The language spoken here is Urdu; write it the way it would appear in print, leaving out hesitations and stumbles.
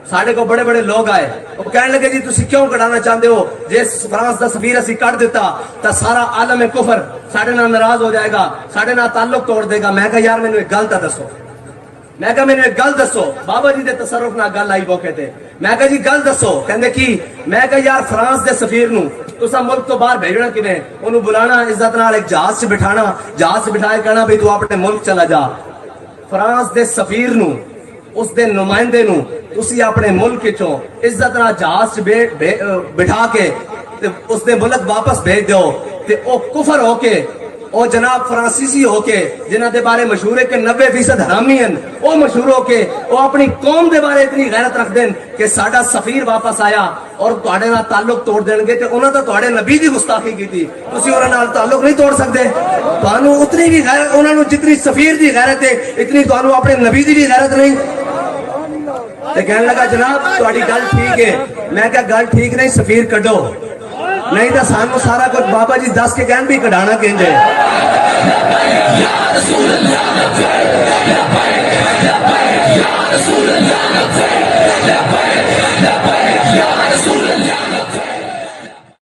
ساڈے کو بڑے بڑے لوگ آئے, وہ کہنے لگے جی تسی کیوں کڑانا چاہتے ہو, جس فرانس دا سفیر اسی کٹ دیتا تا سارا عالم کفر ساڈے نال ناراض ہو جائے گا, ساڈے نال تعلق توڑ دے گا. میں کہا یار مینوں ایک گل تا دسو, میں کہا مینوں ایک گل دسو. بابا جی دے تصرف نال گل آئی موقع تے. میں کہا جی گل دسو. کہندے کی؟ میں کہا یار فرانس دے سفیر نو تسا ملک تو باہر بھیجنا کیویں؟ اونوں بلانا عزت نال, ایک جہاز سے بٹھانا, جہاز سے بٹھائے کہنا بھئی تو اپنے ملک چلا جا. فرانس دے سفیر نو, اس دے نمائندے نو تسی اپنے ملک چوں عزت نال جہاز سے بٹھا کے اس دے ملک واپس بھیج دیو. تے او کفر ہو کے, او جناب فرانسیسی ہو کے جنہ دے بارے مشہور ہے کہ 90% حرامی ہیں, او مشہور ہو کے او اپنی قوم دے بارے اتنی غیرت رکھ دین کہ ساڈا سفیر واپس آیا اور تواڈے نال تعلق توڑ دین گے تے انہاں تے تواڈے نبی دی گستاخی کیتی, تسی انہاں نال تعلق نہیں توڑ سکدے. تانوں اتنی بھی غیرت, انہاں نوں جتنی سفیر دی غیرت ہے اتنی تانوں اپنے نبی دی بھی غیرت نہیں. تے کہنے لگا جناب تہاڈی گل ٹھیک ہے. میں کہا گل ٹھیک نہیں, سفیر کڈو, نہیں تو سانو سارا کچھ بابا جی دس کے کہن بھی کڈانا کہندے. یا رسول اللہ